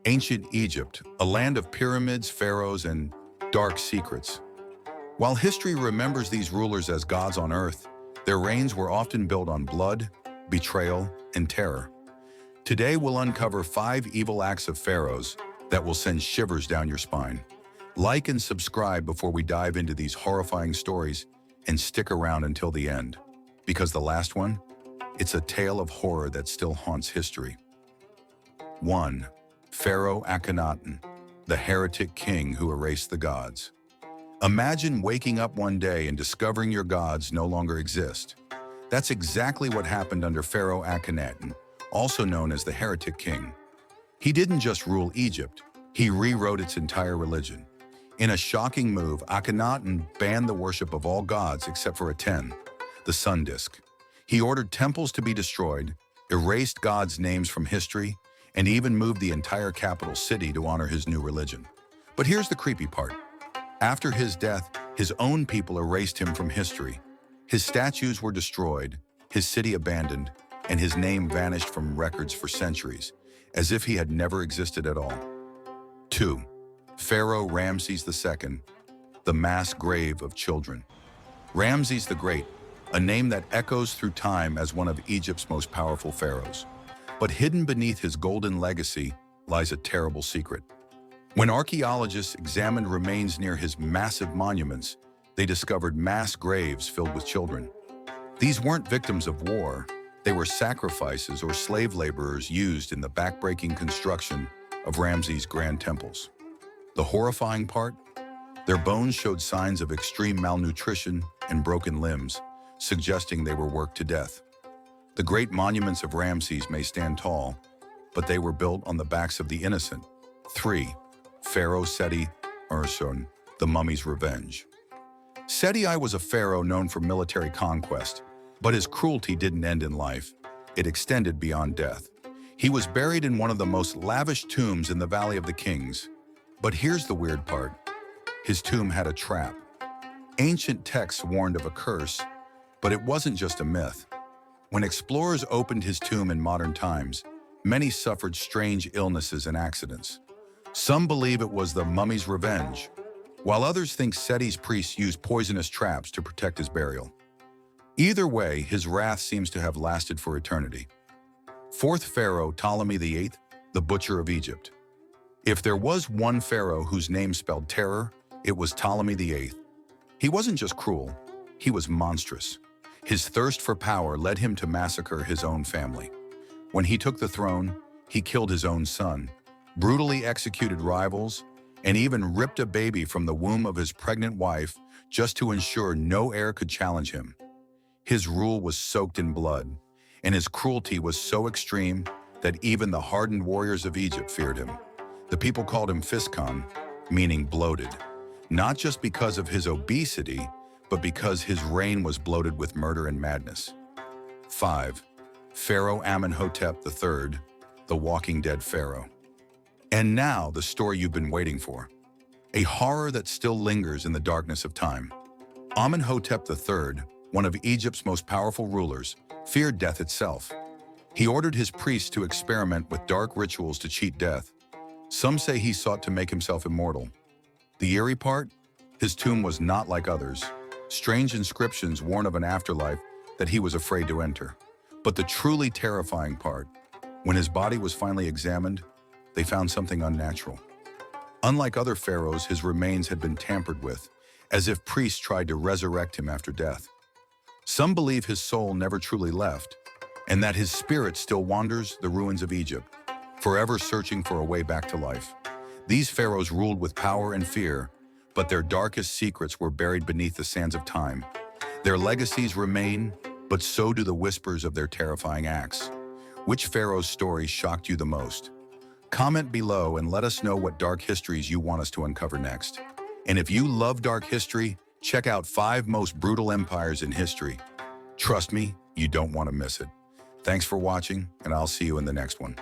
Ancient Egypt, a land of pyramids, pharaohs, and dark secrets. While history remembers these rulers as gods on earth, their reigns were often built on blood, betrayal, and terror. Today we'll uncover 5 evil acts of pharaohs that will send shivers down your spine. Like and subscribe before we dive into these horrifying stories, and stick around until the end. Because the last one, it's a tale of horror that still haunts history. 1. Pharaoh Akhenaten, the heretic king who erased the gods. Imagine waking up one day and discovering your gods no longer exist. That's exactly what happened under Pharaoh Akhenaten, also known as the heretic king. He didn't just rule Egypt, he rewrote its entire religion. In a shocking move, Akhenaten banned the worship of all gods except for Aten, the sun disk. He ordered temples to be destroyed, erased gods' names from history, and even moved the entire capital city to honor his new religion. But here's the creepy part. After his death, his own people erased him from history. His statues were destroyed, his city abandoned, and his name vanished from records for centuries, as if he had never existed at all. 2. Pharaoh Ramses II, the mass grave of children. Ramses the Great, a name that echoes through time as one of Egypt's most powerful pharaohs. But hidden beneath his golden legacy lies a terrible secret. When archaeologists examined remains near his massive monuments, they discovered mass graves filled with children. These weren't victims of war, they were sacrifices or slave laborers used in the backbreaking construction of Ramses' grand temples. The horrifying part? Their bones showed signs of extreme malnutrition and broken limbs, suggesting they were worked to death. The great monuments of Ramses may stand tall, but they were built on the backs of the innocent. 3. Pharaoh Seti I, the mummy's revenge. Seti I was a pharaoh known for military conquest, but his cruelty didn't end in life. It extended beyond death. He was buried in one of the most lavish tombs in the Valley of the Kings. But here's the weird part. His tomb had a trap. Ancient texts warned of a curse, but it wasn't just a myth. When explorers opened his tomb in modern times, many suffered strange illnesses and accidents. Some believe it was the mummy's revenge, while others think Seti's priests used poisonous traps to protect his burial. Either way, his wrath seems to have lasted for eternity. 4th Pharaoh Ptolemy VIII, the butcher of Egypt. If there was one pharaoh whose name spelled terror, it was Ptolemy VIII. He wasn't just cruel, he was monstrous. His thirst for power led him to massacre his own family. When he took the throne, he killed his own son, brutally executed rivals, and even ripped a baby from the womb of his pregnant wife just to ensure no heir could challenge him. His rule was soaked in blood, and his cruelty was so extreme that even the hardened warriors of Egypt feared him. The people called him Physcon, meaning bloated, not just because of his obesity, but because his reign was bloated with murder and madness. 5. Pharaoh Amenhotep III, the Walking Dead Pharaoh. And now the story you've been waiting for. A horror that still lingers in the darkness of time. Amenhotep III, one of Egypt's most powerful rulers, feared death itself. He ordered his priests to experiment with dark rituals to cheat death. Some say he sought to make himself immortal. The eerie part? His tomb was not like others. Strange inscriptions warn of an afterlife that he was afraid to enter. But the truly terrifying part, when his body was finally examined, they found something unnatural. Unlike other pharaohs, his remains had been tampered with, as if priests tried to resurrect him after death. Some believe his soul never truly left, and that his spirit still wanders the ruins of Egypt, forever searching for a way back to life. These pharaohs ruled with power and fear, but their darkest secrets were buried beneath the sands of time. Their legacies remain, but so do the whispers of their terrifying acts. Which pharaoh's story shocked you the most? Comment below and let us know what dark histories you want us to uncover next. And if you love dark history, check out 5 most brutal empires in history. Trust me, you don't want to miss it. Thanks for watching, and I'll see you in the next one.